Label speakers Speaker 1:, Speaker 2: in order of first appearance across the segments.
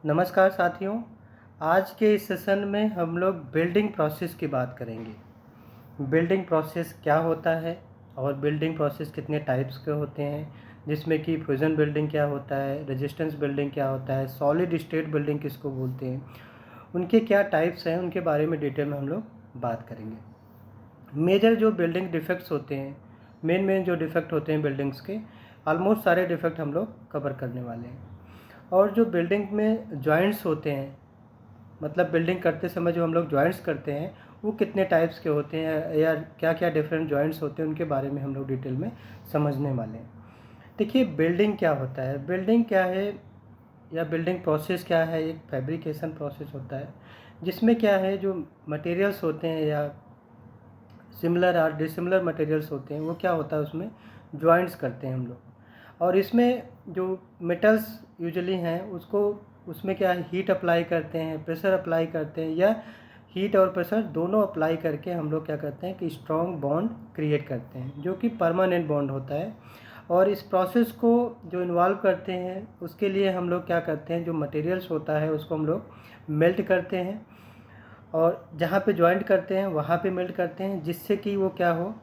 Speaker 1: नमस्कार साथियों। आज के इस सेशन में हम लोग बिल्डिंग प्रोसेस की बात करेंगे। बिल्डिंग प्रोसेस क्या होता है और बिल्डिंग प्रोसेस कितने टाइप्स के होते हैं, जिसमें कि फ्यूजन बिल्डिंग क्या होता है, रेजिस्टेंस बिल्डिंग क्या होता है, सॉलिड स्टेट बिल्डिंग किसको बोलते हैं, उनके क्या टाइप्स हैं, उनके बारे में डिटेल में हम लोग बात करेंगे। मेजर जो बिल्डिंग डिफेक्ट्स होते हैं, मेन जो डिफेक्ट होते हैं बिल्डिंग्स के, ऑलमोस्ट सारे डिफेक्ट हम लोग कवर करने वाले हैं। और जो बिल्डिंग में जॉइंट्स होते हैं, मतलब बिल्डिंग करते समय जो हम लोग जॉइंट्स करते हैं वो कितने टाइप्स के होते हैं या क्या क्या डिफरेंट जॉइंट्स होते हैं, उनके बारे में हम लोग डिटेल में समझने वाले हैं। देखिए, बिल्डिंग क्या होता है, बिल्डिंग क्या है या बिल्डिंग प्रोसेस क्या है। एक फैब्रिकेशन प्रोसेस होता है जिसमें क्या है, जो मटेरियल्स होते हैं या सिमिलर और डिसिमिलर मटेरियल्स होते हैं, वो क्या होता है, उसमें जॉइंट्स करते हैं हम लोग। और इसमें जो मेटल्स यूजुअली हैं उसको, उसमें क्या है, हीट अप्लाई करते हैं, प्रेशर अप्लाई करते हैं, या हीट और प्रेशर दोनों अप्लाई करके हम लोग क्या करते हैं कि स्ट्रॉन्ग बॉन्ड क्रिएट करते हैं, जो कि परमानेंट बॉन्ड होता है। और इस प्रोसेस को जो इन्वॉल्व करते हैं उसके लिए हम लोग क्या करते हैं, जो मटेरियल्स होता है उसको हम लोग मेल्ट करते हैं, और जहाँ पे जॉइंट करते हैं वहाँ पे मेल्ट करते हैं, जिससे कि वो क्या हो,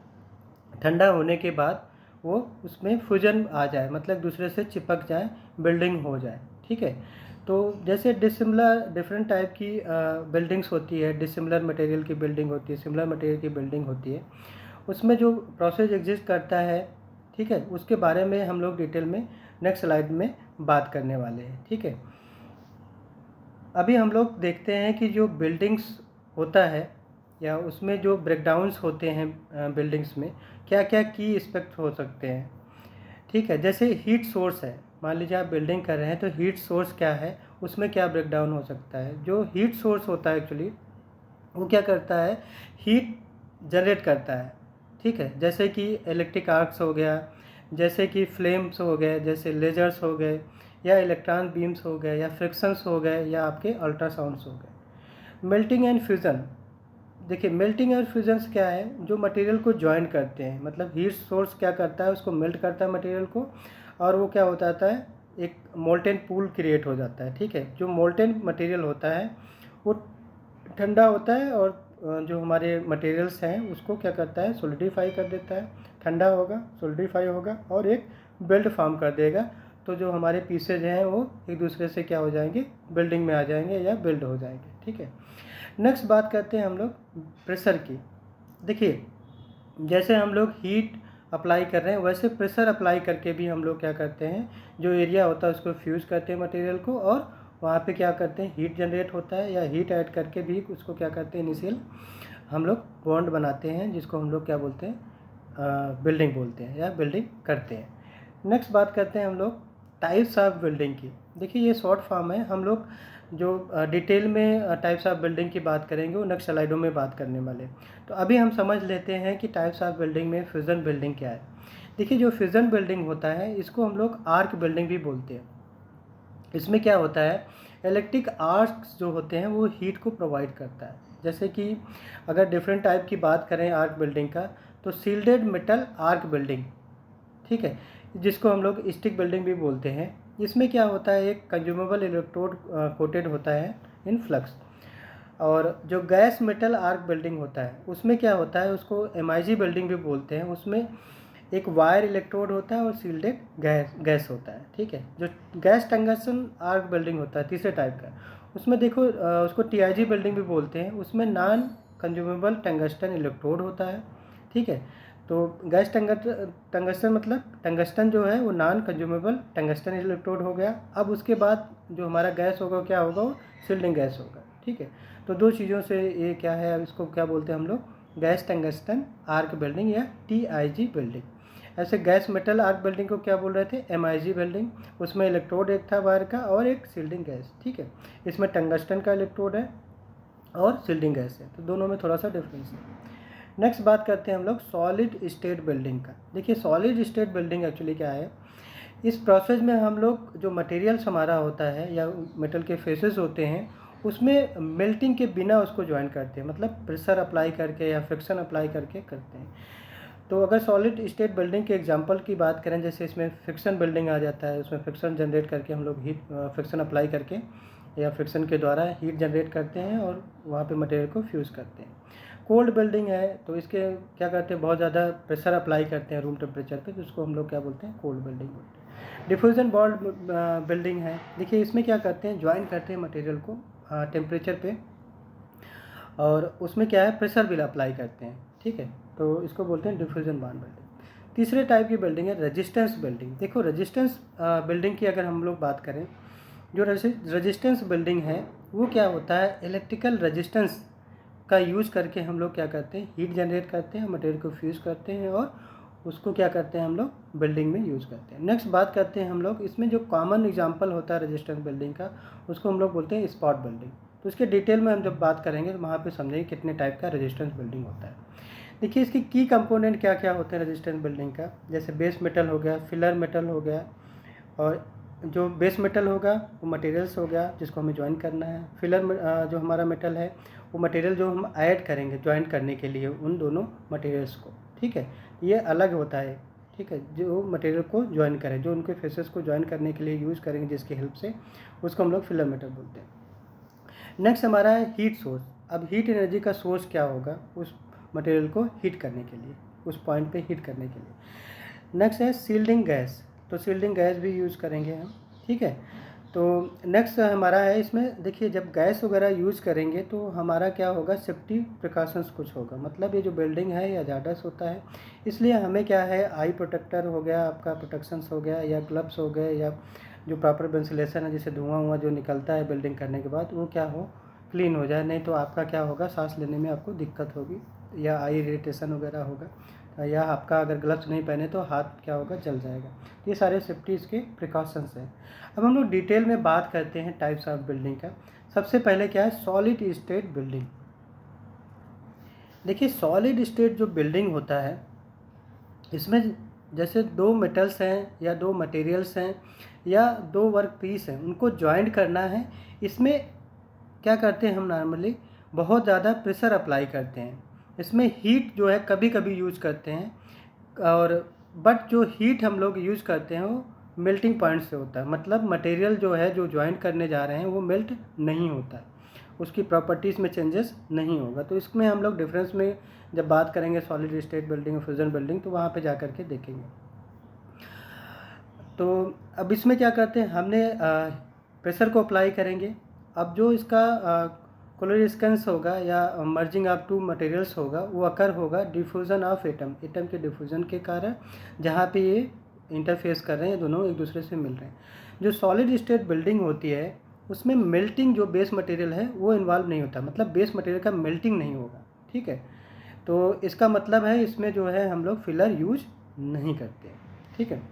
Speaker 1: ठंडा होने के बाद वो उसमें फ्यूजन आ जाए, मतलब दूसरे से चिपक जाए, बिल्डिंग हो जाए। ठीक है। तो जैसे डिसिमिलर डिफरेंट टाइप की बिल्डिंग्स होती है, डिसिमिलर मटेरियल की बिल्डिंग होती है, सिमिलर मटेरियल की बिल्डिंग होती है, उसमें जो प्रोसेस एग्जिस्ट करता है, ठीक है, उसके बारे में हम लोग डिटेल में नेक्स्ट स्लाइड में बात करने वाले हैं। ठीक है। अभी हम लोग देखते हैं कि जो बिल्डिंग्स होता है या उसमें जो ब्रेकडाउन्स होते हैं बिल्डिंग्स में, क्या क्या की एस्पेक्ट हो सकते हैं। ठीक है। जैसे हीट सोर्स है, मान लीजिए आप बिल्डिंग कर रहे हैं तो हीट सोर्स क्या है, उसमें क्या ब्रेकडाउन हो सकता है। जो हीट सोर्स होता है एक्चुअली वो क्या करता है, हीट जनरेट करता है। ठीक है। जैसे कि इलेक्ट्रिक आर्क्स हो गया, जैसे कि फ्लेम्स हो गए, जैसे लेजर्स हो गए, या इलेक्ट्रॉन बीम्स हो गए, या फ्रिक्शंस हो गए, या आपके अल्ट्रासाउंड्स हो गए। Melting and fusion. देखिए, मेल्टिंग और फ्यूजन्स क्या है, जो मटेरियल को ज्वाइन करते हैं, मतलब हीट सोर्स क्या करता है, उसको मेल्ट करता है मटेरियल को, और वो क्या होता है, एक मोल्टेन पूल क्रिएट हो जाता है। ठीक है। जो मोल्टेन मटेरियल होता है वो ठंडा होता है, और जो हमारे मटेरियल्स हैं उसको क्या करता है, सोलिडिफाई कर देता है। ठंडा होगा, सोलिडिफाई होगा, और एक बेल्ट फॉर्म कर देगा। तो जो हमारे पीसेज हैं वो एक दूसरे से क्या हो जाएंगे, बिल्डिंग में आ जाएंगे या बिल्ड हो जाएंगे। ठीक है। नेक्स्ट बात करते हैं हम लोग प्रेशर की। देखिए, जैसे हम लोग हीट अप्लाई कर रहे हैं वैसे प्रेशर अप्लाई करके भी हम लोग क्या करते हैं, जो एरिया होता है उसको फ्यूज़ करते हैं मटेरियल को, और वहाँ पे क्या करते हैं, हीट जनरेट होता है, या हीट ऐड करके भी उसको क्या करते हैं, इनिशियल हम लोग बॉन्ड बनाते हैं, जिसको हम लोग क्या बोलते हैं, बिल्डिंग बोलते हैं या बिल्डिंग करते हैं। नेक्स्ट बात करते हैं हम लोग टाइप्स ऑफ बिल्डिंग की। देखिए, ये शॉर्ट फॉर्म है, हम लोग जो डिटेल में टाइप्स ऑफ बिल्डिंग की बात करेंगे वो नेक्स्ट स्लाइडों में बात करने वाले। तो अभी हम समझ लेते हैं कि टाइप्स ऑफ बिल्डिंग में फ्यूजन बिल्डिंग क्या है। देखिए, जो फ्यूजन बिल्डिंग होता है इसको हम लोग आर्क बिल्डिंग भी बोलते हैं। इसमें क्या होता है, इलेक्ट्रिक आर्क्स जो होते हैं वो हीट को प्रोवाइड करता है। जैसे कि अगर डिफरेंट टाइप की बात करें आर्क बिल्डिंग का, तो सील्डेड मेटल आर्क बिल्डिंग, ठीक है, जिसको हम लोग स्टिक बिल्डिंग भी बोलते हैं। इसमें क्या होता है, एक कंज्यूमेबल इलेक्ट्रोड कोटेड होता है इन फ्लक्स। और जो गैस मेटल आर्क बिल्डिंग होता है उसमें क्या होता है, उसको एमआईजी बिल्डिंग भी बोलते हैं। उसमें एक वायर इलेक्ट्रोड होता है और सील्डेड गैस होता है। ठीक है। जो गैस टंगस्टन आर्क बिल्डिंग होता है तीसरे टाइप का, उसमें देखो उसको टीआईजी बिल्डिंग भी बोलते हैं। उसमें नॉन कंज्यूमेबल टंगस्टन इलेक्ट्रोड होता है। ठीक है। तो गैस टंगस्टन मतलब टंगस्टन जो है वो नॉन कंज्यूमेबल टंगस्टन इलेक्ट्रोड हो गया। अब उसके बाद जो हमारा गैस होगा क्या होगा, वो सील्डिंग गैस होगा। ठीक है। तो दो चीज़ों से ये क्या है, अब इसको क्या बोलते हैं हम लोग, गैस टंगस्टन आर्क बिल्डिंग या टीआईजी बिल्डिंग। ऐसे गैस मेटल आर्क बिल्डिंग को क्या बोल रहे थे, एमआईजी बिल्डिंग। उसमें इलेक्ट्रोड एक था वायर का और एक सील्डिंग गैस। ठीक है। इसमें टंगस्टन का इलेक्ट्रोड है और सील्डिंग गैस है, तो दोनों में थोड़ा सा डिफरेंस है। नेक्स्ट बात करते हैं हम लोग सॉलिड स्टेट बिल्डिंग का। देखिए, सॉलिड स्टेट बिल्डिंग एक्चुअली क्या है, इस प्रोसेस में हम लोग जो मटेरियल्स हमारा होता है या मेटल के फेसेस होते हैं उसमें मेल्टिंग के बिना उसको ज्वाइन करते हैं, मतलब प्रेशर अप्लाई करके या फ्रिक्शन अप्लाई करके करते हैं। तो अगर सॉलिड स्टेट बिल्डिंग के एग्जांपल की बात करें, जैसे इसमें फ्रिक्शन बिल्डिंग आ जाता है, उसमें फ्रिक्शन जनरेट करके हम लोग हीट फ्रिक्शन अप्लाई करके या फ्रिक्शन के द्वारा हीट जनरेट करते हैं और वहाँ पे मटेरियल को फ्यूज़ करते हैं। कोल्ड बिल्डिंग है तो इसके क्या करते हैं, बहुत ज़्यादा प्रेशर अप्लाई करते हैं रूम टेम्परेचर पे, तो उसको हम लोग क्या बोलते हैं, कोल्ड बिल्डिंग बोलते हैं। डिफ्यूज़न बॉन्ड बिल्डिंग है, देखिए इसमें क्या करते हैं, ज्वाइन करते हैं मटेरियल को टेम्परेचर पे और उसमें क्या है, प्रेशर भी अप्लाई करते हैं, ठीक है, तो इसको बोलते हैं डिफ्यूज़न बॉन्ड बिल्डिंग। तीसरे टाइप की बिल्डिंग है रेजिस्टेंस बिल्डिंग। देखो रेजिस्टेंस बिल्डिंग की अगर हम लोग बात करें, जो रेजिस्टेंस बिल्डिंग है वो क्या होता है, इलेक्ट्रिकल रेजिस्टेंस का यूज़ करके हम लोग क्या करते हैं, हीट जनरेट करते हैं, मटेरियल को फ्यूज़ करते हैं और उसको क्या करते हैं हम लोग बिल्डिंग में यूज़ करते हैं। नेक्स्ट बात करते हैं हम लोग, इसमें जो कॉमन एग्जांपल होता है रेजिस्टेंस बिल्डिंग का, उसको हम लोग बोलते हैं स्पॉट बिल्डिंग। तो इसके डिटेल में हम जब बात करेंगे तो वहाँ पे समझेंगे कितने टाइप का रेजिस्टेंस बिल्डिंग होता है। देखिए इसकी की कंपोनेंट क्या क्या होते हैं रेजिस्टेंस बिल्डिंग का, जैसे बेस मेटल हो गया, फिलर मेटल हो गया, और जो बेस मेटल होगा वो मटेरियल्स हो गया जिसको हमें ज्वाइन करना है। फिलर जो हमारा मेटल है वो मटेरियल जो हम ऐड करेंगे ज्वाइन करने के लिए उन दोनों मटेरियल्स को, ठीक है, ये अलग होता है, ठीक है, जो मटेरियल को ज्वाइन करें, जो उनके फेसेस को ज्वाइन करने के लिए यूज़ करेंगे जिसकी हेल्प से, उसको हम लोग फिलर मेटल बोलते हैं। नेक्स्ट हमारा है हीट सोर्स। अब हीट एनर्जी का सोर्स क्या होगा, उस मटेरियल को हीट करने के लिए, उस पॉइंट पे हीट करने के लिए। नेक्स्ट है सील्डिंग गैस, तो सील्डिंग गैस भी यूज़ करेंगे हम, ठीक है। तो नेक्स्ट हमारा है, इसमें देखिए जब गैस वगैरह यूज़ करेंगे तो हमारा क्या होगा, सेफ्टी प्रिकॉशंस कुछ होगा, मतलब ये जो बिल्डिंग है ये हजार्डस होता है, इसलिए हमें क्या है, आई प्रोटेक्टर हो गया, आपका प्रोटेक्शंस हो गया, या ग्लव्स हो गए, या जो प्रॉपर वेंटिलेशन है, जैसे धुआं जो निकलता है बिल्डिंग करने के बाद वो क्या हो, क्लीन हो जाए, नहीं तो आपका क्या होगा, सांस लेने में आपको दिक्कत होगी या आई इरिटेशन वगैरह होगा, या आपका अगर ग्लव्स नहीं पहने तो हाथ क्या होगा, जल जाएगा। ये सारे सेफ्टी इसके प्रिकॉशंस हैं। अब हम लोग डिटेल में बात करते हैं टाइप्स ऑफ बिल्डिंग का। सबसे पहले क्या है, सॉलिड स्टेट बिल्डिंग। देखिए सॉलिड स्टेट जो बिल्डिंग होता है, इसमें जैसे दो मेटल्स हैं या दो मटेरियल्स हैं या दो वर्क पीस हैं, उनको ज्वाइंट करना है। इसमें क्या करते हैं हम, नॉर्मली बहुत ज़्यादा प्रेशर अप्लाई करते हैं, इसमें हीट जो है कभी कभी यूज़ करते हैं, और बट जो हीट हम लोग यूज़ करते हैं वो मेल्टिंग पॉइंट से होता है, मतलब मटेरियल जो है जो ज्वाइंट करने जा रहे हैं वो मेल्ट नहीं होता है, उसकी प्रॉपर्टीज़ में चेंजेस नहीं होगा। तो इसमें हम लोग डिफरेंस में जब बात करेंगे सॉलिड स्टेट बिल्डिंग और फ्यूजन बिल्डिंग, तो वहाँ पे जा कर के देखेंगे। तो अब इसमें क्या करते हैं, हमने प्रेशर को अप्लाई करेंगे। अब जो इसका कोलोरेस्केंस होगा या मर्जिंग ऑफ टू मटेरियल्स होगा वो अकर होगा डिफ्यूज़न ऑफ एटम, एटम के डिफ्यूज़न के कारण, जहाँ पे ये इंटरफेस कर रहे हैं, दोनों एक दूसरे से मिल रहे हैं। जो सॉलिड स्टेट बिल्डिंग होती है उसमें मेल्टिंग जो बेस मटेरियल है वो इन्वॉल्व नहीं होता, मतलब बेस मटेरियल का मेल्टिंग नहीं होगा, ठीक है। तो इसका मतलब है इसमें जो है हम लोग फिलर यूज नहीं करते, ठीक है।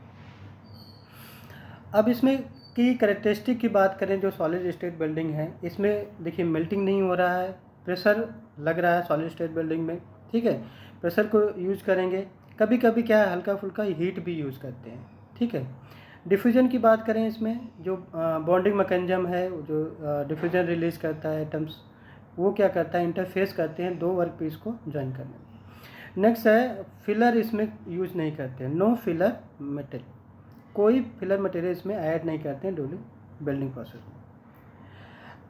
Speaker 1: अब इसमें की करेक्टरिस्टिक की बात करें, जो सॉलिड स्टेट बिल्डिंग है इसमें देखिए मेल्टिंग नहीं हो रहा है, प्रेशर लग रहा है सॉलिड स्टेट बिल्डिंग में, ठीक है, प्रेशर को यूज करेंगे, कभी कभी क्या है हल्का फुल्का हीट भी यूज़ करते हैं, ठीक है। डिफ्यूजन की बात करें, इसमें जो बॉन्डिंग मैकेनिज्म है, जो डिफ्यूजन रिलीज करता है एटम्स, वो क्या करता है, इंटरफेस करते हैं दो वर्क पीस को ज्वाइन करने में। नेक्स्ट है फिलर, इसमें यूज नहीं करते हैं, नो फिलर मेटल, कोई फिलर मटेरियल इसमें ऐड नहीं करते हैं ड्यूरिंग बिल्डिंग प्रोसेस में।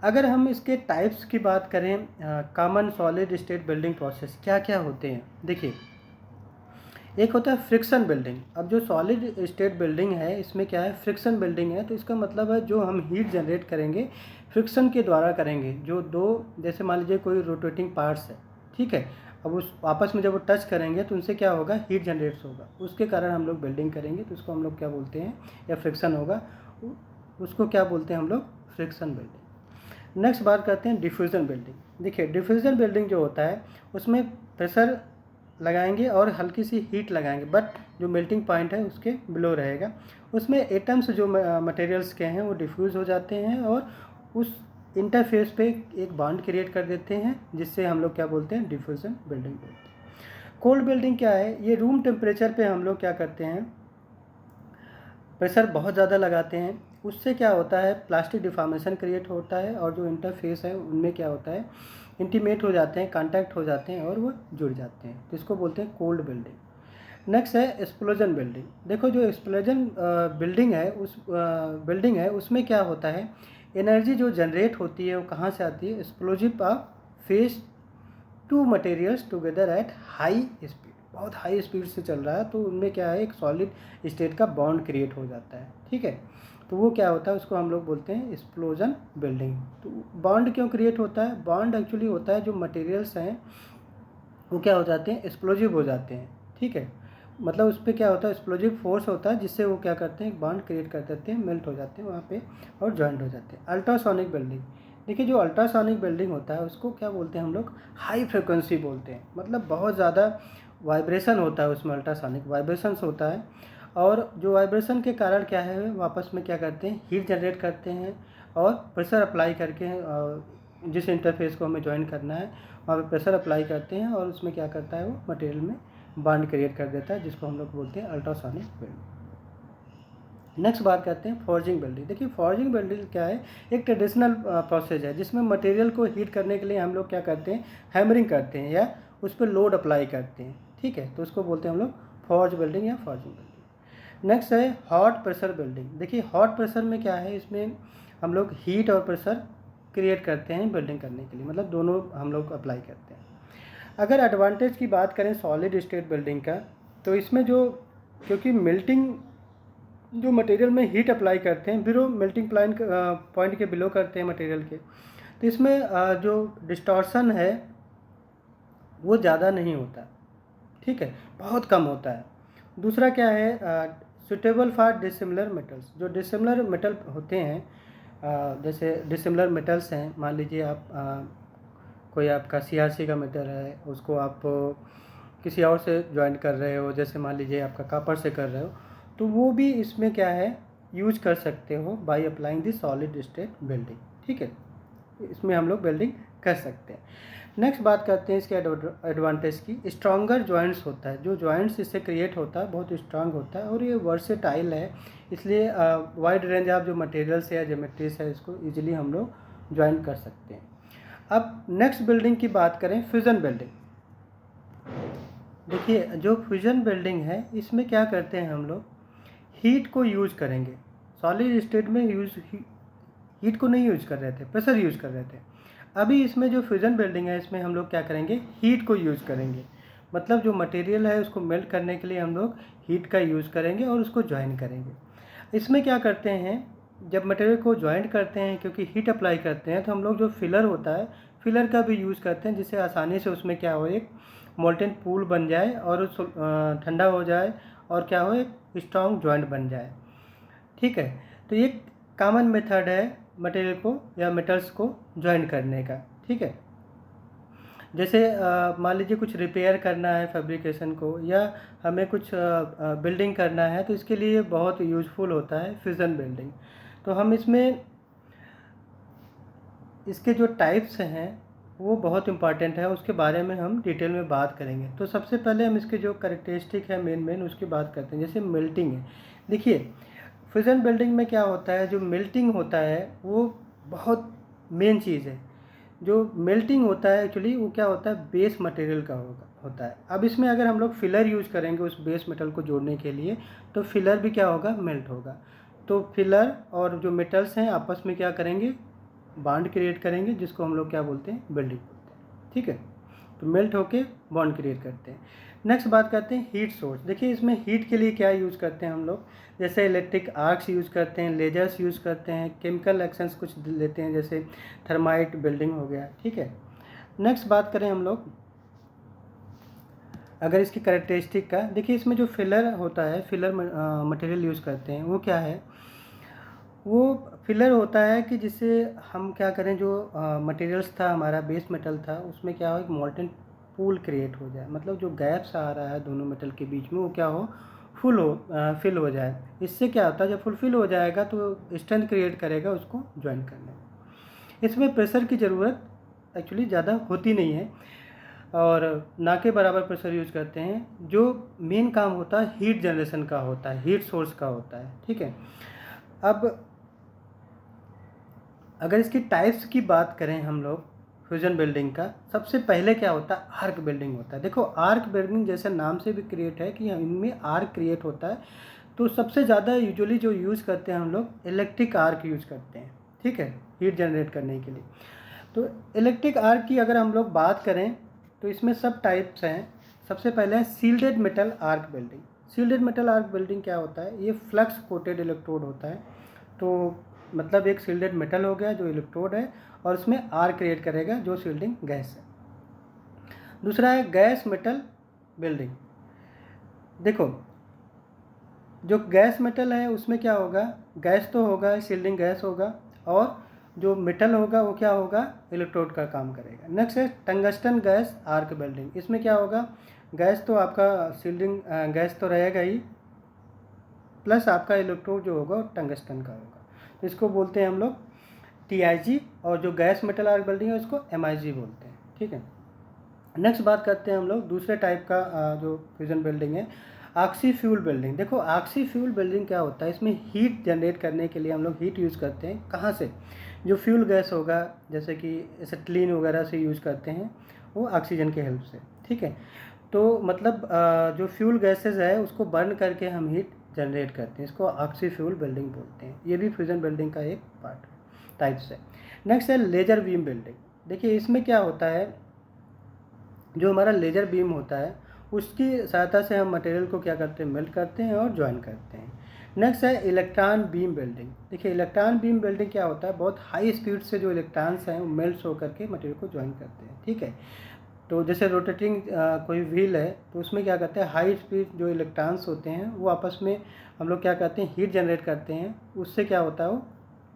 Speaker 1: अगर हम इसके टाइप्स की बात करें, common solid state building process क्या क्या होते हैं, देखिए एक होता है फ्रिक्शन बिल्डिंग। अब जो सॉलिड स्टेट बिल्डिंग है इसमें क्या है, फ्रिक्शन बिल्डिंग है, तो इसका मतलब है जो हम हीट जनरेट करेंगे फ्रिक्शन के द्वारा करेंगे। जो दो, जैसे मान लीजिए कोई रोटेटिंग पार्ट्स है, ठीक है, अब उस आपस में जब वो टच करेंगे तो उनसे क्या होगा, हीट जनरेट होगा, उसके कारण हम लोग बिल्डिंग करेंगे, तो उसको हम लोग क्या बोलते हैं, या फ्रिक्शन होगा, उसको क्या बोलते हैं हम लोग, फ्रिक्शन बिल्डिंग। नेक्स्ट बात करते हैं डिफ्यूज़न बिल्डिंग। देखिए डिफ्यूज़न बिल्डिंग जो होता है उसमें प्रेशर लगाएंगे और हल्की सी हीट लगाएंगे, बट जो मेल्टिंग पॉइंट है उसके बिलो रहेगा, उसमें एटम्स जो मटेरियल्स के हैं वो डिफ्यूज़ हो जाते हैं और उस इंटरफेस पे एक बॉन्ड क्रिएट कर देते हैं, जिससे हम लोग क्या बोलते हैं, डिफ्यूज़न बिल्डिंग बोलते हैं। कोल्ड बिल्डिंग क्या है, ये रूम टेम्परेचर पे हम लोग क्या करते हैं, प्रेशर बहुत ज़्यादा लगाते हैं, उससे क्या होता है, प्लास्टिक डिफॉर्मेशन क्रिएट होता है और जो इंटरफेस है उनमें क्या होता है, इंटीमेट हो जाते हैं, कांटेक्ट हो जाते हैं और वो जुड़ जाते हैं, तो इसको बोलते हैं कोल्ड बिल्डिंग। नेक्स्ट है एक्सप्लोजन बिल्डिंग। देखो जो एक्सप्लोजन बिल्डिंग है, उस बिल्डिंग है उसमें क्या होता है, एनर्जी जो जनरेट होती है वो कहाँ से आती है? Explosive of face two materials together at high speed, बहुत हाई स्पीड से चल रहा है तो उनमें क्या है, एक सॉलिड स्टेट का बॉन्ड क्रिएट हो जाता है, ठीक है। तो वो क्या होता है, उसको हम लोग बोलते हैं एक्सप्लोजन बिल्डिंग। तो बॉन्ड क्यों क्रिएट होता है? बॉन्ड एक्चुअली होता है जो मटेरियल्स हैं वो क्या हो जाते हैं, एक्सप्लोजिव हो जाते हैं, ठीक है। मतलब उस पर क्या होता है, एक्सप्लोजिव फोर्स होता है जिससे वो क्या करते हैं, एक बॉन्ड क्रिएट कर देते हैं, मेल्ट हो जाते हैं वहाँ पे और जॉइंट हो जाते हैं। अल्ट्रासोनिक बिल्डिंग, देखिए जो अल्ट्रासोनिक बिल्डिंग होता है उसको क्या बोलते हैं हम लोग, हाई फ्रिक्वेंसी बोलते हैं। मतलब बहुत ज़्यादा वाइब्रेशन होता है उसमें, अल्ट्रासोनिक वाइब्रेशंस होता है। और जो वाइब्रेशन के कारण क्या है, वापस में क्या करते हैं, हीट जनरेट करते हैं और प्रेशर अप्लाई करके जिस इंटरफेस को हमें ज्वाइन करना है वहाँ पे प्रेशर अप्लाई करते हैं और उसमें क्या करता है, वो मटेरियल में बॉन्ड क्रिएट कर देता है, जिसको हम लोग बोलते हैं अल्ट्रासोनिक बिल्डिंग। नेक्स्ट बात करते हैं फॉर्जिंग बिल्डिंग। देखिए फॉर्जिंग बिल्डिंग क्या है, एक ट्रेडिशनल प्रोसेस है जिसमें मटेरियल को हीट करने के लिए हम लोग क्या करते हैं, हैमरिंग करते हैं या उस पर लोड अप्लाई करते हैं, ठीक है। तो उसको बोलते हैं हम लोग फॉर्ज बिल्डिंग या फॉर्जिंग बिल्डिंग। नेक्स्ट है हॉट प्रेशर बिल्डिंग। देखिए हॉट प्रेशर में क्या है, इसमें हम लोग हीट और प्रेशर क्रिएट करते हैं बिल्डिंग करने के लिए, मतलब दोनों हम लोग अप्लाई करते हैं। अगर एडवांटेज की बात करें सॉलिड स्टेट बिल्डिंग का, तो इसमें जो, क्योंकि मेल्टिंग जो मटेरियल में हीट अप्लाई करते हैं बिलो मेल्टिंग पॉइंट के बिलो करते हैं मटेरियल के, तो इसमें जो डिस्टॉर्शन है वो ज़्यादा नहीं होता, ठीक है, बहुत कम होता है। दूसरा क्या है, सुटेबल फॉर डिसिमिलर मेटल्स। जो डिसिमिलर मेटल होते हैं, जैसे डिसिमिलर मेटल्स हैं, मान लीजिए आप कोई आपका CRC का मेटल है, उसको आप किसी और से ज्वाइन कर रहे हो, जैसे मान लीजिए आपका कॉपर से कर रहे हो, तो वो भी इसमें क्या है, यूज कर सकते हो by applying the solid state building, ठीक है। इसमें हम लोग बिल्डिंग कर सकते हैं। नेक्स्ट बात करते हैं इसके एडवांटेज की। स्ट्रॉन्गर जॉइंट्स होता है, जो जॉइंट्स इससे क्रिएट होता है बहुत स्ट्रांग होता है और ये वर्सेटाइल है, इसलिए वाइड रेंज ऑफ जो मटेरियल्स है या ज्योमेट्रीज है इसको ईजिली हम लोग ज्वाइन कर सकते हैं। अब नेक्स्ट बिल्डिंग की बात करें, फ्यूजन बिल्डिंग। देखिए जो फ्यूजन बिल्डिंग है इसमें क्या करते हैं हम लोग, हीट को यूज करेंगे। सॉलिड स्टेट में हीट को नहीं यूज कर रहे थे, प्रेशर यूज कर रहे थे। अभी इसमें जो फ्यूजन बिल्डिंग है इसमें हम लोग क्या करेंगे, हीट को यूज करेंगे। मतलब जो मटेरियल है उसको मेल्ट करने के लिए हम लोग हीट का यूज़ करेंगे और उसको ज्वाइन करेंगे। इसमें क्या करते हैं, जब मटेरियल को ज्वाइंट करते हैं, क्योंकि हीट अप्लाई करते हैं, तो हम लोग जो फिलर होता है फिलर का भी यूज़ करते हैं, जिससे आसानी से उसमें क्या हो, एक मोल्टेन पूल बन जाए और उस ठंडा हो जाए और क्या हो, एक स्ट्रॉन्ग जॉइंट बन जाए, ठीक है। तो ये कॉमन मेथड है मटेरियल को या मेटल्स को ज्वाइन करने का, ठीक है। जैसे मान लीजिए कुछ रिपेयर करना है फैब्रिकेशन को, या हमें कुछ बिल्डिंग करना है, तो इसके लिए बहुत यूज़फुल होता है फ्यूज़न बिल्डिंग। तो हम इसमें इसके जो टाइप्स हैं वो बहुत इम्पॉर्टेंट है, उसके बारे में हम डिटेल में बात करेंगे। तो सबसे पहले हम इसके जो कैरेक्टरिस्टिक है मेन उसकी बात करते हैं। जैसे मेल्टिंग है, देखिए फ्यूज़न बिल्डिंग में क्या होता है, जो मेल्टिंग होता है वो बहुत मेन चीज़ है। जो मेल्टिंग होता है एक्चुअली वो क्या होता है, बेस मटेरियल का होता है। अब इसमें अगर हम लोग फिलर यूज़ करेंगे उस बेस मेटल को जोड़ने के लिए, तो फिलर भी क्या होगा, मेल्ट होगा। तो फिलर और जो मेटल्स हैं आपस में क्या करेंगे, बॉन्ड क्रिएट करेंगे, जिसको हम लोग क्या बोलते हैं, बिल्डिंग बोलते हैं, ठीक है। तो मेल्ट होके बॉन्ड क्रिएट करते हैं। नेक्स्ट बात करते हैं हीट सोर्स। देखिए इसमें हीट के लिए क्या यूज़ करते हैं हम लोग, जैसे इलेक्ट्रिक आर्क्स यूज़ करते हैं, लेजर्स यूज़ करते हैं, केमिकल एक्शंस कुछ लेते हैं, जैसे थर्माइट बिल्डिंग हो गया, ठीक है। नेक्स्ट बात करें हम लोग अगर इसकी कैरेक्टरिस्टिक का, देखिए इसमें जो फिलर होता है, फिलर मटेरियल यूज़ करते हैं, वो क्या है, वो फिलर होता है कि जिससे हम क्या करें, जो मटेरियल्स था हमारा बेस मेटल था उसमें क्या हो, एक मोल्टेन पूल क्रिएट हो जाए। मतलब जो गैप्स आ रहा है दोनों मेटल के बीच में वो क्या हो, फिल हो जाए। इससे क्या होता है, जब फुलफिल हो जाएगा तो स्ट्रेंथ क्रिएट करेगा उसको ज्वाइन करने में। इसमें प्रेशर की ज़रूरत एक्चुअली ज़्यादा होती नहीं है और ना के बराबर प्रेशर यूज़ करते हैं। जो मेन काम होता है हीट जनरेशन का होता है, हीट सोर्स का होता है, ठीक है। अब अगर इसकी टाइप्स की बात करें हम लोग फ्यूजन बिल्डिंग का, सबसे पहले क्या होता है, आर्क बिल्डिंग होता है। देखो आर्क बिल्डिंग जैसे नाम से भी क्रिएट है कि इनमें आर्क क्रिएट होता है। तो सबसे ज़्यादा यूजुअली जो यूज़ करते हैं हम लोग इलेक्ट्रिक आर्क यूज़ करते हैं, ठीक है, हीट जनरेट करने के लिए। तो इलेक्ट्रिक आर्क की अगर हम लोग बात करें तो इसमें सब टाइप्स हैं। सबसे पहले है shielded metal arc welding. Shielded metal arc welding क्या होता है, ये फ्लक्स कोटेड इलेक्ट्रोड होता है। तो मतलब एक सील्डेड मेटल हो गया जो इलेक्ट्रोड है और उसमें आर्क क्रिएट करेगा जो सील्डिंग गैस है। दूसरा है गैस मेटल वेल्डिंग। देखो जो गैस मेटल है उसमें क्या होगा, गैस तो होगा, सील्डिंग गैस होगा, और जो मेटल होगा वो क्या होगा, इलेक्ट्रोड का काम करेगा। नेक्स्ट है टंगस्टन गैस आर्क वेल्डिंग। इसमें क्या होगा, गैस तो आपका सील्डिंग गैस तो रहेगा ही, प्लस आपका इलेक्ट्रोड जो होगा वो टंगस्टन का होगा। तो इसको बोलते हैं हम लोग TIG, और जो गैस मेटल आर्क वेल्डिंग है उसको MIG बोलते हैं। ठीक है, नेक्स्ट बात करते हैं हम लोग दूसरे टाइप का जो फ्यूजन वेल्डिंग है, ऑक्सी फ्यूल वेल्डिंग। देखो ऑक्सी फ्यूल वेल्डिंग क्या होता है, इसमें हीट जनरेट करने के लिए हम लोग हीट यूज़ करते हैं। कहाँ से, जो फ्यूल गैस होगा जैसे कि एसिटिलीन वगैरह से यूज़ करते हैं, वो ऑक्सीजन के हेल्प से। ठीक है, तो मतलब जो फ्यूल गैसेज है उसको बर्न करके हम हीट जनरेट करते हैं, इसको ऑक्सी फ्यूल वेल्डिंग बोलते हैं। ये भी फ्यूजन वेल्डिंग का एक पार्ट टाइप्स है। नेक्स्ट है लेजर बीम वेल्डिंग। देखिए इसमें क्या होता है, जो हमारा लेजर बीम होता है उसकी सहायता से हम मटेरियल को क्या करते हैं, मेल्ट करते हैं और ज्वाइन करते हैं। नेक्स्ट है इलेक्ट्रॉन बीम वेल्डिंग। देखिए इलेक्ट्रॉन बीम वेल्डिंग क्या होता है, बहुत हाई स्पीड से जो इलेक्ट्रॉन्स हैं वो मेल्ट होकर के मटेरियल को ज्वाइन करते हैं। ठीक है, तो जैसे रोटेटिंग कोई व्हील है तो उसमें क्या करते हैं, हाई स्पीड जो इलेक्ट्रॉन्स होते हैं वो आपस में हम लोग क्या करते हैं, हीट जनरेट करते हैं, उससे क्या होता है वो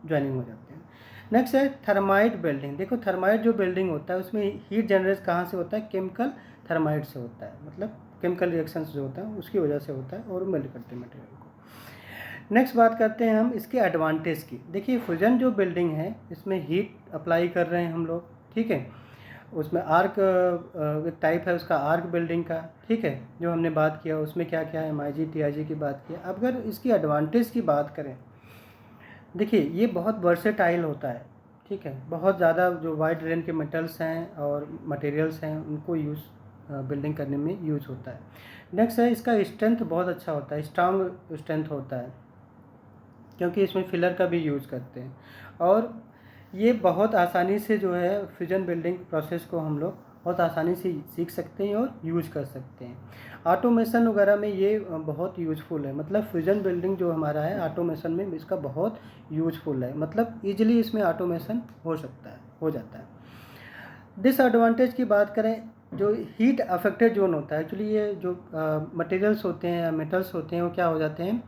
Speaker 1: ज्वाइनिंग हो जाते हैं। नेक्स्ट है थर्माइट वेल्डिंग। देखो थर्माइट जो वेल्डिंग होता है उसमें हीट जनरेट कहाँ से होता है, केमिकल थर्माइट से होता है, मतलब केमिकल रिएक्शन जो होता है उसकी वजह से होता है और मेल्ट करते हैं मटेरियल को। नेक्स्ट बात करते हैं हम इसके एडवांटेज की। देखिए फ्यूजन जो वेल्डिंग है इसमें हीट अप्लाई कर रहे हैं हम लोग, ठीक है, उसमें आर्क एक टाइप है उसका आर्क वेल्डिंग का। ठीक है, जो हमने बात किया उसमें क्या क्या है, MIG TIG की बात की। अब अगर इसकी एडवांटेज की बात करें, देखिए ये बहुत वर्सेटाइल होता है। ठीक है, बहुत ज़्यादा जो वाइड रेंज के मेटल्स हैं और मटेरियल्स हैं उनको यूज़ बिल्डिंग करने में यूज़ होता है। नेक्स्ट है इसका स्ट्रेंथ बहुत अच्छा होता है, स्ट्रांग स्ट्रेंथ होता है, क्योंकि इसमें फिलर का भी यूज़ करते हैं। और ये बहुत आसानी से जो है फ्यूजन बिल्डिंग प्रोसेस को हम लोग बहुत आसानी से सीख सकते हैं और यूज़ कर सकते हैं। ऑटोमेशन वगैरह में ये बहुत यूज़फुल है, मतलब फ्यूजन बिल्डिंग जो हमारा है ऑटोमेशन में इसका बहुत यूज़फुल है, मतलब ईजिली इसमें ऑटोमेशन हो सकता है, हो जाता है। डिसएडवांटेज की बात करें, जो हीट अफेक्टेड जोन होता है, एक्चुअली ये जो मटेरियल्स होते हैं या मेटल्स होते हैं वो क्या हो जाते हैं,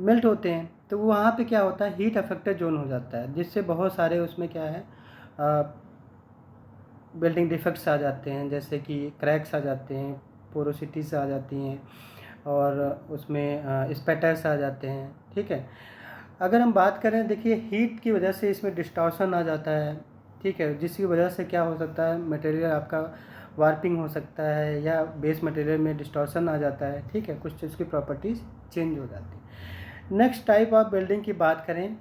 Speaker 1: मेल्ट होते हैं, तो वहाँ पे क्या होता है, हीट अफेक्टेड जोन हो जाता है, जिससे बहुत सारे उसमें क्या है बिल्डिंग डिफेक्ट्स आ जाते हैं, जैसे कि क्रैक्स आ जाते हैं, पोरोसिटीज आ जाती हैं और उसमें स्पैटर्स आ जाते हैं। ठीक है, अगर हम बात करें, देखिए हीट की वजह से इसमें डिस्टॉर्शन आ जाता है। ठीक है, जिसकी वजह से क्या हो सकता है, मटेरियल आपका वार्पिंग हो सकता है या बेस मटेरियल में डिस्टॉर्शन आ जाता है। ठीक है, कुछ इसकी प्रॉपर्टीज़ चेंज हो जाती है। नेक्स्ट टाइप ऑफ बिल्डिंग की बात करें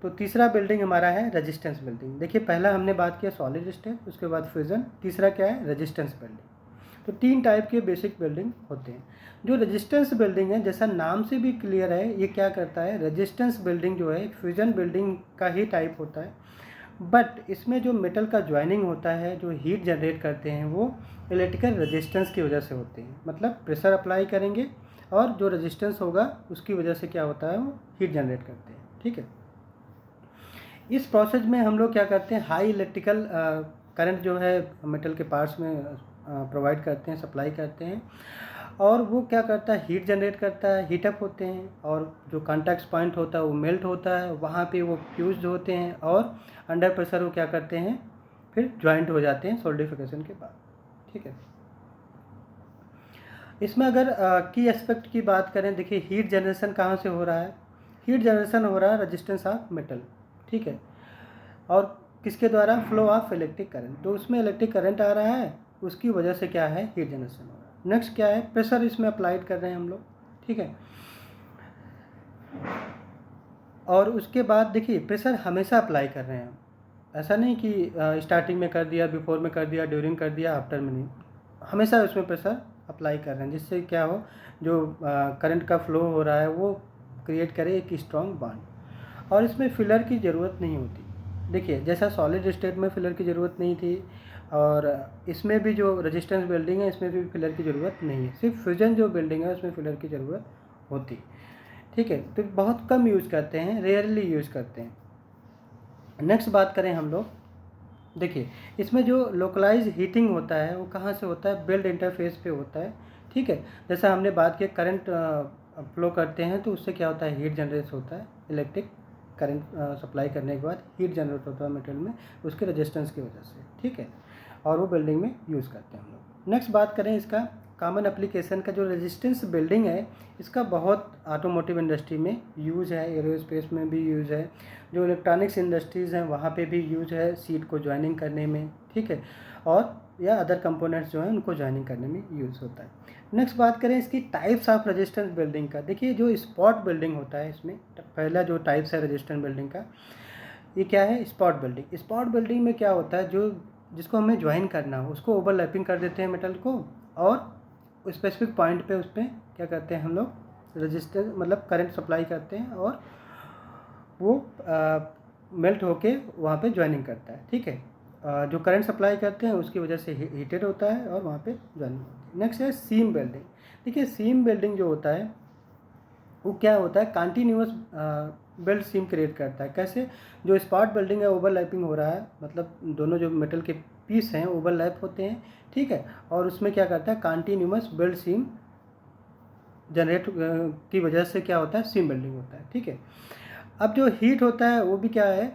Speaker 1: तो तीसरा बिल्डिंग हमारा है रेजिस्टेंस बिल्डिंग। देखिए पहला हमने बात किया सॉलिड स्टेट, उसके बाद फ्यूजन, तीसरा क्या है, रेजिस्टेंस बिल्डिंग। तो 3 टाइप के बेसिक बिल्डिंग होते हैं। जो रेजिस्टेंस बिल्डिंग है, जैसा नाम से भी क्लियर है, ये क्या करता है, रेजिस्टेंस बिल्डिंग जो है फ्यूजन बिल्डिंग का ही टाइप होता है, बट इसमें जो मेटल का ज्वाइनिंग होता है, जो हीट जनरेट करते हैं वो इलेक्ट्रिकल रेजिस्टेंस की वजह से होते हैं। मतलब प्रेशर अप्लाई करेंगे और जो रेजिस्टेंस होगा उसकी वजह से क्या होता है, वो हीट जनरेट करते हैं। ठीक है, इस प्रोसेस में हम लोग क्या करते हैं, हाई इलेक्ट्रिकल करंट जो है मेटल के पार्ट्स में प्रोवाइड करते हैं, सप्लाई करते हैं, और वो क्या करता है, हीट जनरेट करता है, हीट अप होते हैं, और जो कॉन्टैक्ट पॉइंट होता है वो मेल्ट होता है, वहाँ पे वो फ्यूज्ड होते हैं और अंडर प्रेशर वो क्या करते हैं, फिर ज्वाइंट हो जाते हैं सॉलिडिफिकेशन के बाद। ठीक है, इसमें अगर की एस्पेक्ट की बात करें, देखिए हीट जनरेशन कहाँ से हो रहा है, हीट जनरेशन हो रहा है रेजिस्टेंस ऑफ मेटल। ठीक है, और किसके द्वारा, फ्लो ऑफ इलेक्ट्रिक करंट, तो उसमें इलेक्ट्रिक करंट आ रहा है, उसकी वजह से क्या है, हीट जनरेशन हो रहा है। नेक्स्ट क्या है, प्रेशर इसमें अप्लाइड कर रहे हैं हम लोग। ठीक है, और उसके बाद देखिए प्रेशर हमेशा अप्लाई कर रहे हैं हम, ऐसा नहीं कि स्टार्टिंग में कर दिया, बिफोर में कर दिया, ड्यूरिंग कर दिया, आफ्टर में नहीं, हमेशा उसमें प्रेशर अप्लाई कर रहे हैं, जिससे क्या हो, जो करंट का फ्लो हो रहा है वो क्रिएट करे एक स्ट्रॉन्ग बॉन्ड। और इसमें फिलर की ज़रूरत नहीं होती। देखिए जैसा सॉलिड स्टेट में फिलर की ज़रूरत नहीं थी, और इसमें भी जो रेजिस्टेंस बिल्डिंग है इसमें भी फिलर की ज़रूरत नहीं है, सिर्फ फ्यूजन जो बिल्डिंग है उसमें फिलर की ज़रूरत होती। ठीक है, तो बहुत कम यूज़ करते हैं, रेयरली यूज़ करते हैं। नेक्स्ट बात करें हम लोग, देखिए इसमें जो लोकलाइज हीटिंग होता है वो कहाँ से होता है, बिल्ड इंटरफेस पे होता है। ठीक है, जैसा हमने बात की करंट फ्लो करते हैं तो उससे क्या होता है, हीट जनरेट होता है, इलेक्ट्रिक करंट सप्लाई करने के बाद हीट जनरेट होता है मेटल में उसके रेजिस्टेंस की वजह से। ठीक है, और वो बिल्डिंग में यूज़ करते हैं हम लोग। नेक्स्ट बात करें इसका कॉमन एप्लीकेशन का, जो रेजिस्टेंस बिल्डिंग है इसका बहुत ऑटोमोटिव इंडस्ट्री में यूज़ है, एरोस्पेस में भी यूज़ है, जो इलेक्ट्रॉनिक्स इंडस्ट्रीज़ हैं वहाँ पे भी यूज़ है सीट को ज्वाइनिंग करने में। ठीक है, और या अदर कंपोनेंट्स जो हैं उनको ज्वाइनिंग करने में यूज़ होता है। नेक्स्ट बात करें इसकी टाइप्स ऑफ रेजिस्टेंस बिल्डिंग का। देखिए जो स्पॉट बिल्डिंग होता है इसमें पहला जो टाइप्स है रेजिस्टेंस बिल्डिंग का, ये क्या है, स्पॉट बिल्डिंग। स्पॉट बिल्डिंग में क्या होता है, जो जिसको हमें ज्वाइन करना हो उसको ओवरलैपिंग कर देते हैं मेटल को, और स्पेसिफिक पॉइंट पे उस पर क्या करते हैं हम लोग, रेजिस्टेंस मतलब करंट सप्लाई करते हैं और वो मेल्ट होके वहाँ पे ज्वाइनिंग करता है। ठीक है, जो करंट सप्लाई करते हैं उसकी वजह से हीटेड होता है और वहाँ पे ज्वाइनिंग होती है। नेक्स्ट है सीम बिल्डिंग। देखिए सीम बिल्डिंग जो होता है वो क्या होता है, कंटिन्यूअस बिल्ड सीम क्रिएट करता है। कैसे, जो स्पॉट बिल्डिंग है ओवरलैपिंग हो रहा है, मतलब दोनों जो मेटल के पीस हैं ओवरलैप होते हैं। ठीक है, और उसमें क्या करता है, कंटिन्यूअस बिल्ड सीम जनरेट की वजह से क्या होता है, सीम बिल्डिंग होता है। ठीक है, अब जो हीट होता है वो भी क्या है,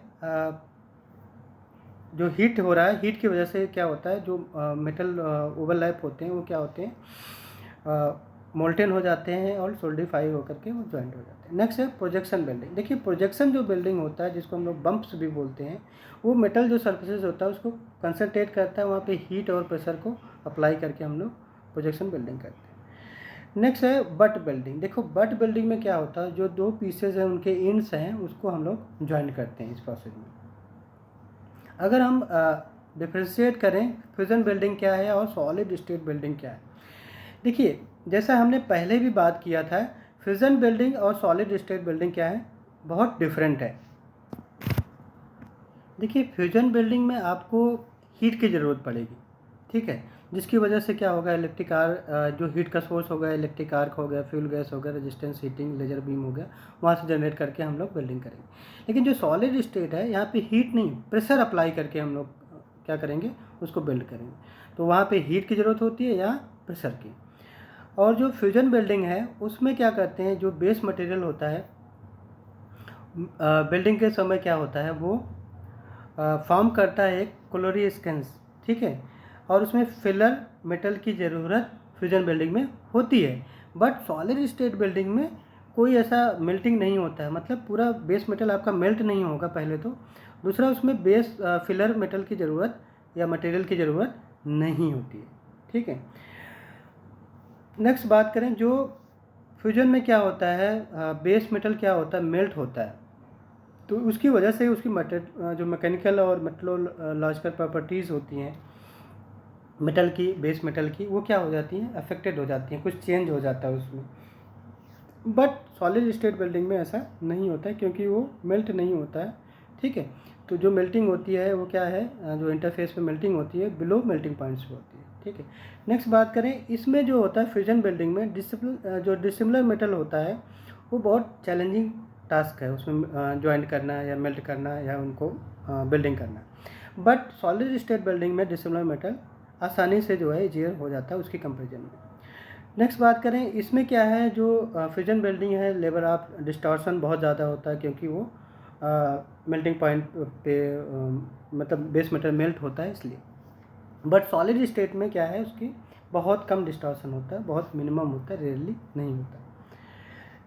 Speaker 1: जो हीट हो रहा है हीट की वजह से क्या होता है, जो मेटल ओवरलैप होते हैं वो क्या होते हैं, मोल्टेन हो जाते हैं और सोल्डिफाई होकर के वो जॉइंट हो जाते हैं। नेक्स्ट है प्रोजेक्शन बिल्डिंग। देखिए प्रोजेक्शन जो बिल्डिंग होता है जिसको हम लोग बम्प्स भी बोलते हैं, वो मेटल जो सर्फेसेस होता है उसको कंसनट्रेट करता है, वहाँ पे हीट और प्रेशर को अप्लाई करके हम लोग प्रोजेक्शन बिल्डिंग करते हैं। नेक्स्ट है बट बिल्डिंग। देखो बट बिल्डिंग में क्या होता है, जो दो पीसेज हैं उनके इंड्स हैं उसको हम लोग ज्वाइन करते हैं इस प्रोसेस में। अगर हम डिफ्रेंशिएट करें फ्यूजन बिल्डिंग क्या है और सॉलिड स्टेट बिल्डिंग क्या है, देखिए जैसा हमने पहले भी बात किया था, फ्यूजन बिल्डिंग और सॉलिड स्टेट बिल्डिंग क्या है, बहुत डिफरेंट है। देखिए फ्यूजन बिल्डिंग में आपको हीट की ज़रूरत पड़ेगी। ठीक है, जिसकी वजह से क्या होगा, इलेक्ट्रिक आर्क, जो हीट का सोर्स होगा, इलेक्ट्रिक आर्क हो गया, फ्यूल गैस हो गया, रेजिस्टेंस हीटिंग लेजर बीम हो गया, वहाँ से जनरेट करके हम लोग बिल्डिंग करेंगे। लेकिन जो सॉलिड स्टेट है यहाँ पे हीट नहीं, प्रेशर अप्लाई करके हम लोग क्या करेंगे, उसको बिल्ड करेंगे। तो वहाँ पे हीट की ज़रूरत होती है या प्रेशर की। और जो फ्यूजन बिल्डिंग है उसमें क्या करते हैं, जो बेस मटेरियल होता है बिल्डिंग के समय क्या होता है, वो फॉर्म करता है एक क्लोरीस्केंस। ठीक है, और उसमें फिलर मेटल की ज़रूरत फ्यूजन बिल्डिंग में होती है, बट सॉलिड स्टेट बिल्डिंग में कोई ऐसा मेल्टिंग नहीं होता है, मतलब पूरा बेस मेटल आपका मेल्ट नहीं होगा पहले तो। दूसरा उसमें बेस फिलर मेटल की ज़रूरत या मटेरियल की ज़रूरत नहीं होती है। ठीक है, नेक्स्ट बात करें, जो फ्यूजन में क्या होता है, बेस मेटल क्या होता है, मेल्ट होता है, तो उसकी वजह से उसकी जो मैकेनिकल और मेटलोलॉजिकल प्रॉपर्टीज़ होती हैं मेटल की, बेस मेटल की, वो क्या हो जाती हैं, अफेक्टेड हो जाती हैं, कुछ चेंज हो जाता है उसमें। बट सॉलिड स्टेट बिल्डिंग में ऐसा नहीं होता है क्योंकि वो मेल्ट नहीं होता है। ठीक है, तो जो मेल्टिंग होती है वो क्या है, जो इंटरफेस पे मेल्टिंग होती है बिलो मेल्टिंग पॉइंट्स पे होती है। ठीक है, नेक्स्ट बात करें, इसमें जो होता है फ्यूजन बिल्डिंग में जो डिसिमिलर मेटल होता है वो बहुत चैलेंजिंग टास्क है, उसमें ज्वाइंट करना या मेल्ट करना या उनको बिल्डिंग करना। बट सॉलिड स्टेट बिल्डिंग में डिसिमिलर मेटल आसानी से जो है ईजियर हो जाता है उसकी कंपेरिजन में। नेक्स्ट बात करें, इसमें क्या है, जो फ्यूजन बिल्डिंग है लेबर ऑफ डिस्टॉर्शन बहुत ज़्यादा होता है क्योंकि वो मेल्टिंग पॉइंट पे मतलब बेस मेटल मेल्ट होता है इसलिए। बट सॉलिड स्टेट में क्या है, उसकी बहुत कम डिस्टॉर्शन होता है, बहुत मिनिमम होता है, रेयरली नहीं होता।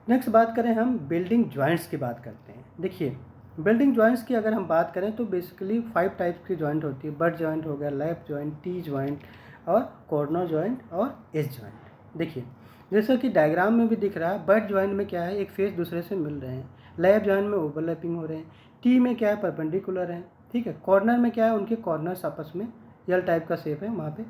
Speaker 1: नेक्स्ट बात करें, हम बिल्डिंग जॉइंट्स की बात करते हैं। देखिए बिल्डिंग जॉइंट्स की अगर हम बात करें तो बेसिकली 5 टाइप्स की जॉइंट होती है। बट जॉइंट हो गया, लैप जॉइंट, टी जॉइंट और कॉर्नर जॉइंट और एज जॉइंट। देखिए जैसा कि डायग्राम में भी दिख रहा है, बट जॉइंट में क्या है, एक फेस दूसरे से मिल रहे हैं, लैप जॉइंट में ओवरलैपिंग हो रहे हैं, टी में क्या है, परपेंडिकुलर है। ठीक है, कॉर्नर में क्या है, उनके कॉर्नर्स आपस में एल टाइप का शेप है, वहाँ पे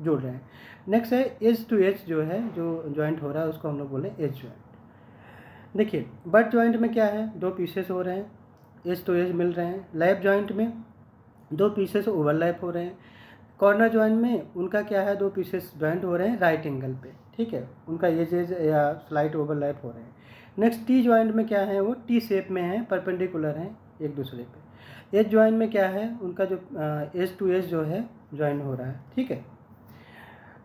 Speaker 1: जोड़ रहे हैं। नेक्स्ट है एज टू एज, जो है जो जॉइंट हो रहा है उसको हम लोग बोले एज जॉइंट। देखिए बट जॉइंट में क्या है, दो पीसेस हो रहे हैं, एज टू एज मिल रहे हैं। लैप जॉइंट में दो पीसेस ओवरलैप हो रहे हैं। कॉर्नर जॉइंट में उनका क्या है, दो पीसेस जॉइंट हो रहे हैं राइट एंगल पे, ठीक है, उनका एज या स्लाइट ओवरलैप हो रहे हैं। नेक्स्ट टी जॉइंट में क्या है, वो टी शेप में है, परपेंडिकुलर हैं एक दूसरे पे। एज जॉइंट में क्या है, उनका जो एज टू एज जो है जॉइन हो रहा है, ठीक है।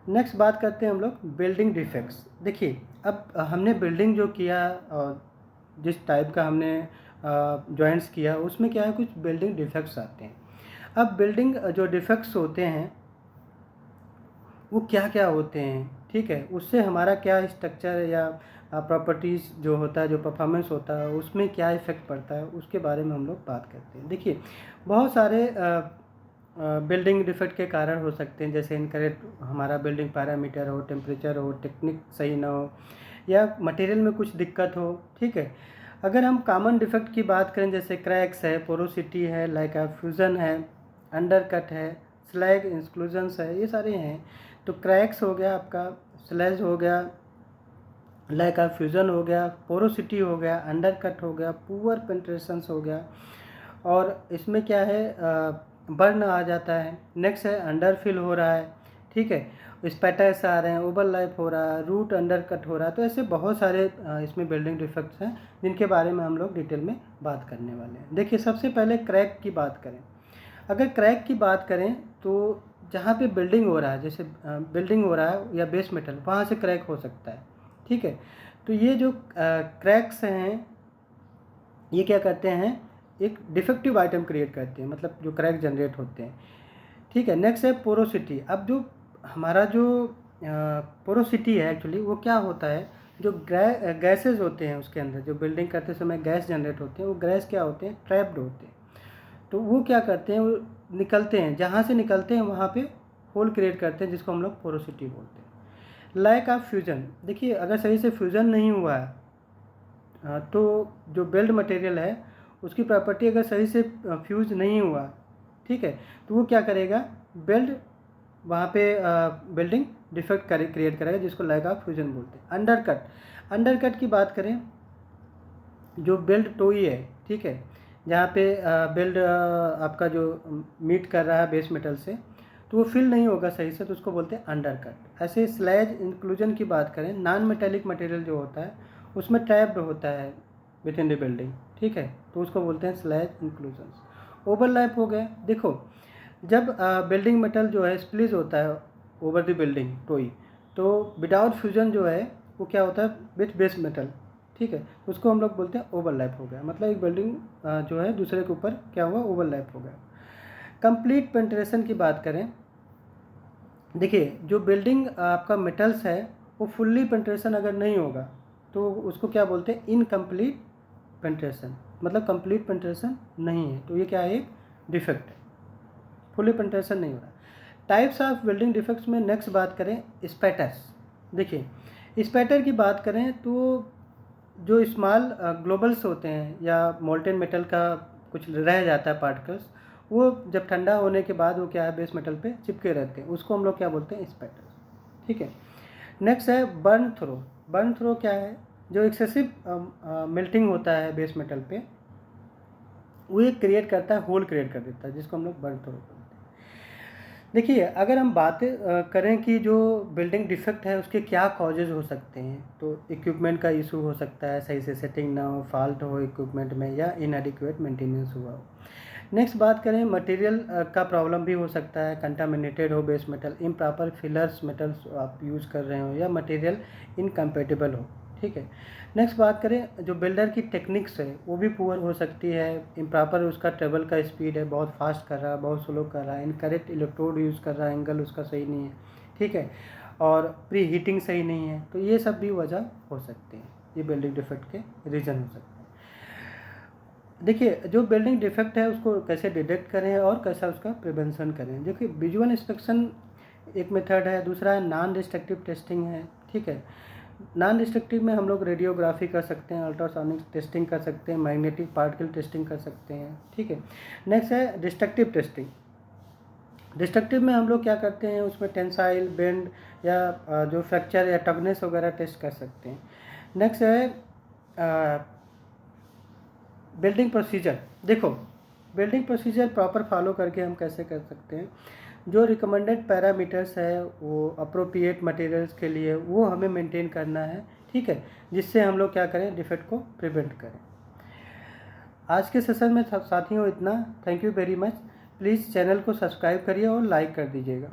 Speaker 1: नेक्स्ट बात करते हैं हम लोग बिल्डिंग डिफेक्ट्स। देखिए अब हमने बिल्डिंग जो किया और जिस टाइप का हमने जॉइंट्स किया, उसमें क्या है, कुछ बिल्डिंग डिफेक्ट्स आते हैं। अब बिल्डिंग जो डिफेक्ट्स होते हैं वो क्या क्या होते हैं, ठीक है, उससे हमारा क्या स्ट्रक्चर या प्रॉपर्टीज़ जो होता है, जो परफॉर्मेंस होता है, उसमें क्या इफ़ेक्ट पड़ता है, उसके बारे में हम लोग बात करते हैं। देखिए बहुत सारे बिल्डिंग डिफेक्ट के कारण हो सकते हैं, जैसे इनकरेक्ट हमारा बिल्डिंग पैरामीटर हो, टेम्परेचर हो, टेक्निक सही ना हो, या मटेरियल में कुछ दिक्कत हो, ठीक है। अगर हम कॉमन डिफेक्ट की बात करें, जैसे क्रैक्स है, पोरोसिटी है, लाइक फ्यूज़न है, अंडरकट है, स्लैग इंक्लूजन्स है, ये सारे हैं। तो क्रैक्स हो गया आपका, स्लैज हो गया, लाइक फ्यूज़न हो गया, पोरोसिटी हो गया, अंडरकट हो गया, पुअर पेंट्रेशंस हो गया, और इसमें क्या है, बर्न आ जाता है। नेक्स्ट है अंडर फिल हो रहा है, ठीक है, स्पैटर्स आ रहे हैं, ओवरलैप हो रहा है, रूट अंडर कट हो रहा है। तो ऐसे बहुत सारे इसमें बिल्डिंग डिफेक्ट्स हैं जिनके बारे में हम लोग डिटेल में बात करने वाले हैं। देखिए सबसे पहले क्रैक की बात करें। अगर क्रैक की बात करें तो जहाँ पे बिल्डिंग हो रहा है, जैसे बिल्डिंग हो रहा है या बेस मेटल, वहाँ से क्रैक हो सकता है, ठीक है। तो ये जो क्रैक्स हैं, ये क्या करते हैं, एक डिफेक्टिव आइटम क्रिएट करते हैं, मतलब जो क्रैक जनरेट होते हैं, ठीक है। नेक्स्ट है पोरोसिटी। अब जो हमारा जो पोरोसिटी है, एक्चुअली वो क्या होता है, जो गैसेज होते हैं उसके अंदर, जो बिल्डिंग करते समय गैस जनरेट होते हैं, वो गैस क्या होते हैं, ट्रैप्ड होते हैं। तो वो क्या करते हैं, वो निकलते हैं, जहाँ से निकलते हैं वहाँ पे होल क्रिएट करते हैं, जिसको हम लोग पोरोसिटी बोलते हैं। लैक ऑफ फ्यूजन, देखिए अगर सही से फ्यूजन नहीं हुआ है, तो जो बिल्ड मटेरियल है उसकी प्रॉपर्टी अगर सही से फ्यूज नहीं हुआ, ठीक है, तो वो क्या करेगा, बिल्ड वहाँ पे बिल्डिंग डिफेक्ट क्रिएट करेगा, जिसको लैक ऑफ फ्यूजन बोलते हैं। अंडरकट, अंडरकट की बात करें, जो बिल्ड टोई है, ठीक है, जहाँ पे बिल्ड आपका जो मीट कर रहा है बेस मेटल से, तो वो फिल नहीं होगा सही से, तो उसको बोलते हैं अंडरकट। ऐसे स्लैज इंक्लूजन की बात करें, नॉन मेटेलिक मटेरियल जो होता है उसमें ट्रैप्ड होता है विद इन द बिल्डिंग, ठीक है, तो उसको बोलते हैं स्लैज इंक्लूजन्स। ओवरलैप हो गया। देखो जब बिल्डिंग मेटल जो है स्प्लिस होता है ओवर द बिल्डिंग टोई, तो विदाउट फ्यूजन जो है वो क्या होता है विथ बेस मेटल, ठीक है, उसको हम लोग बोलते हैं ओवरलैप हो गया, मतलब एक बिल्डिंग जो है दूसरे के ऊपर क्या हुआ, ओवरलैप हो गया। कंप्लीट पेंट्रेशन की बात करें, देखिए जो बिल्डिंग आपका मेटल्स है वो फुल्ली पेंट्रेशन अगर नहीं होगा तो उसको क्या बोलते हैं, इनकम्प्लीट पेंट्रेशन, मतलब कंप्लीट पेंट्रेशन नहीं है, तो ये क्या है, एक डिफेक्ट है, फुली पेंट्रेशन नहीं हो रहा। टाइप्स ऑफ बिल्डिंग डिफेक्ट्स में नेक्स्ट बात करें स्पैटर्स। देखिए स्पैटर की बात करें तो जो स्मॉल ग्लोबल्स होते हैं या मोल्टेन मेटल का कुछ रह जाता है पार्टिकल्स, वो जब ठंडा होने के बाद वो क्या है, बेस मेटल पे चिपके रहते हैं, उसको हम लोग क्या बोलते हैं, स्पैटर्स, ठीक है। नेक्स्ट है बर्न थ्रो। बर्न थ्रो क्या है, जो एक्सेसिव मेल्टिंग होता है बेस मेटल पे, वो एक क्रिएट करता है, होल क्रिएट कर देता है, जिसको हम लोग बर्न थ्रो बोलते हैं। देखिए अगर हम बातें करें कि जो बिल्डिंग डिफेक्ट है उसके क्या कॉजेज़ हो सकते हैं, तो इक्विपमेंट का इशू हो सकता है, सही से सेटिंग ना हो, फॉल्ट हो इक्विपमेंट में, या इनएडिक्वेट मेंटेनेंस हुआ हो। नेक्स्ट बात करें मटेरियल का प्रॉब्लम भी हो सकता है, कंटामिनेटेड हो base metal, improper fillers metals आप यूज़ कर रहे हो, या मटेरियल इनकम्पेटिबल हो, ठीक है। नेक्स्ट बात करें जो बिल्डर की टेक्निक्स है वो भी पुअर हो सकती है, इम्प्रॉपर उसका ट्रेवल का स्पीड है, बहुत फास्ट कर रहा है, बहुत स्लो कर रहा है, इनकरेक्ट इलेक्ट्रोड यूज़ कर रहा है, एंगल उसका सही नहीं है, ठीक है, और प्री हीटिंग सही नहीं है, तो ये सब भी वजह हो सकती है, ये बिल्डिंग डिफेक्ट के रीज़न हो सकते हैं। देखिए जो बिल्डिंग डिफेक्ट है उसको कैसे डिटेक्ट करें और कैसा उसका प्रिवेंशन करें। देखिए विजुअल इंस्पेक्शन एक मेथड है, दूसरा है नॉन डिस्ट्रक्टिव टेस्टिंग है, ठीक है। नॉन डिस्ट्रक्टिव में हम लोग रेडियोग्राफी कर सकते हैं, अल्ट्रासोनिक टेस्टिंग कर सकते हैं, मैग्नेटिक पार्टिकल टेस्टिंग कर सकते हैं, ठीक है। नेक्स्ट है डिस्ट्रक्टिव टेस्टिंग। डिस्ट्रक्टिव में हम लोग क्या करते हैं, उसमें टेंसाइल बेंड या जो फ्रैक्चर या टगनेस वगैरह टेस्ट कर सकते हैं। नेक्स्ट है बिल्डिंग प्रोसीजर, देखो बिल्डिंग प्रोसीजर प्रॉपर फॉलो करके हम कैसे कर सकते हैं, जो रिकमेंडेड पैरामीटर्स है वो अप्रोप्रिएट मटेरियल्स के लिए वो हमें मेंटेन करना है, ठीक है, जिससे हम लोग क्या करें, डिफेक्ट को प्रिवेंट करें। आज के सेशन में साथियों इतना। Thank you very much. Please channel को सब्सक्राइब करिए और लाइक कर दीजिएगा।